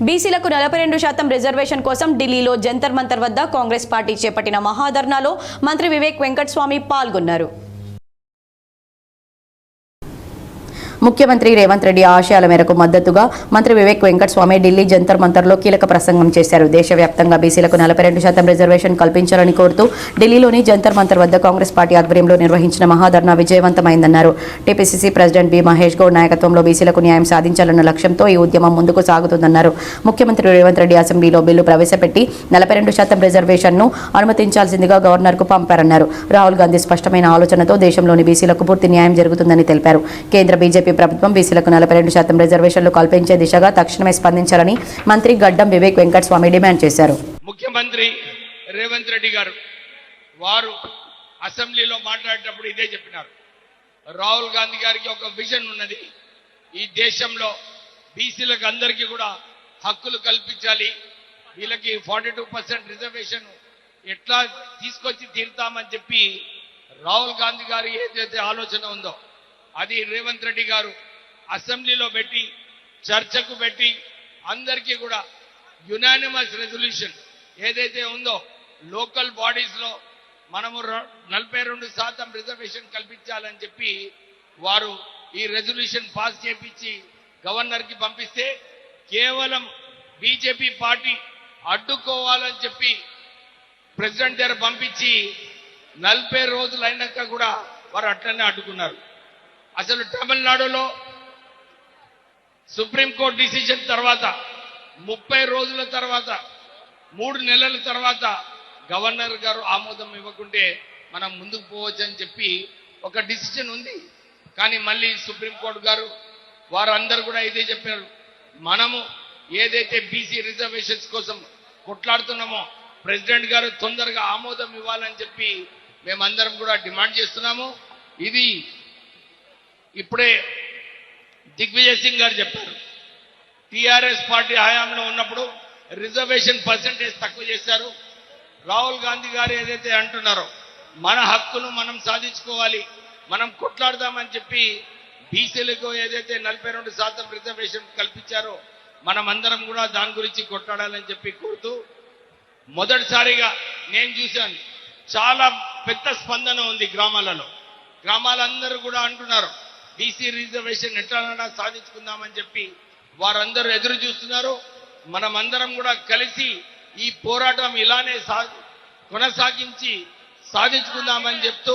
బీసీలకు 42% రిజర్వేషన్ కోసం ఢిల్లీలో జంతర్ మంతర్ వద్ద కాంగ్రెస్ పార్టీ చేపట్టిన మహాధర్నాలో మంత్రి వివేక్ వెంకటస్వామి పాల్గొన్నారు. ముఖ్యమంత్రి రేవంత్ రెడ్డి ఆశయాల మేరకు మద్దతుగా మంత్రి వివేక్ వెంకటస్వామి ఢిల్లీ జంతర్ మంతర్లో కీలక ప్రసంగం చేశారు. దేశవ్యాప్తంగా బీసీలకు 42% రిజర్వేషన్ కల్పించాలని కోరుతూ ఢిల్లీలోని జంతర్ మంతర్ వద్ద కాంగ్రెస్ పార్టీ ఆధ్వర్యంలో నిర్వహించిన మహాధర్నా విజయవంతమైందన్నారు. TPCC president B Mahesh Goud నాయకత్వంలో బీసీలకు న్యాయం సాధించాలన్న లక్ష్యంతో ఈ ఉద్యమం ముందుకు సాగుతుందన్నారు. ముఖ్యమంత్రి రేవంత్ రెడ్డి అసెంబ్లీలో బిల్లు ప్రవేశపెట్టి 42% రిజర్వేషన్ను అనుమతించాల్సిందిగా గవర్నర్కు పంపారన్నారు. రాహుల్ గాంధీ స్పష్టమైన ఆలోచనతో దేశంలోని బీసీలకు పూర్తి న్యాయం జరుగుతుందని తెలిపారు. కేంద్ర బీజేపీ ప్రభుత్వం బీసీలకు 42% రిజర్వేషన్లు కల్పించే దిశగా తక్షణమే స్పందించాలని మంత్రి గడ్డం వివేక్ వెంకటస్వామి డిమాండ్ చేశారు. ముఖ్యమంత్రి రేవంత్ రెడ్డి గారు వారు అసెంబ్లీలో మాట్లాడేటప్పుడు ఇదే చెప్పినారు. రాహుల్ గాంధీ గారికి ఒక విజన్ ఉన్నది. ఈ దేశంలో బీసీలకు అందరికీ కూడా హక్కులు కల్పించాలి, వీళ్ళకి 42% రిజర్వేషన్ ఎట్లా తీసుకొచ్చి తీరుతామని చెప్పి రాహుల్ గాంధీ గారి ఏదైతే ఆలోచన ఉందో అది రేవంత్ రెడ్డి గారు అసెంబ్లీలో పెట్టి చర్చకు పెట్టి అందరికీ కూడా యునానిమస్ రెజల్యూషన్ ఏదైతే ఉందో లోకల్ బాడీస్ లో మనము 42% రిజర్వేషన్ కల్పించాలని చెప్పి వారు ఈ రెజల్యూషన్ పాస్ చేపించి గవర్నర్ కి పంపిస్తే కేవలం బీజేపీ పార్టీ అడ్డుకోవాలని చెప్పి ప్రెసిడెంట్ దగ్గర పంపించి 40 రోజులు అయినాక కూడా వారు అట్లనే అడ్డుకున్నారు. అసలు తమిళనాడులో సుప్రీంకోర్టు డిసిజన్ తర్వాత 30 రోజుల తర్వాత 3 నెలల తర్వాత గవర్నర్ గారు ఆమోదం ఇవ్వకుంటే మనం ముందుకు పోవచ్చని చెప్పి ఒక డిసిజన్ ఉంది. కానీ మళ్ళీ సుప్రీంకోర్టు గారు వారందరూ కూడా ఇదే చెప్పారు. మనము ఏదైతే బీసీ రిజర్వేషన్స్ కోసం కొట్లాడుతున్నామో ప్రెసిడెంట్ గారు తొందరగా ఆమోదం ఇవ్వాలని చెప్పి మేమందరం కూడా డిమాండ్ చేస్తున్నాము. ఇది ఇప్పుడే దిగ్విజయ్ సింగ్ గారు చెప్పారు. టీఆర్ఎస్ పార్టీ హయాంలో ఉన్నప్పుడు రిజర్వేషన్ పర్సెంటేజ్ తక్కువ చేశారు. రాహుల్ గాంధీ గారు ఏదైతే అంటున్నారో మన హక్కును మనం సాధించుకోవాలి, మనం కొట్లాడదామని చెప్పి బీసీలకు ఏదైతే 42% రిజర్వేషన్ కల్పించారో మనం అందరం కూడా దాని గురించి కొట్లాడాలని చెప్పి కోరుతూ మొదటిసారిగా నేను చూశాను చాలా పెద్ద స్పందన ఉంది గ్రామాలలో. గ్రామాలందరూ కూడా అంటున్నారు బీసీ రిజర్వేషన్ ఎట్లా సాధించుకుందామని చెప్పి వారందరూ ఎదురు చూస్తున్నారు. మనమందరం కూడా కలిసి ఈ పోరాటం ఇలానే కొనసాగించి సాధించుకుందామని చెప్తూ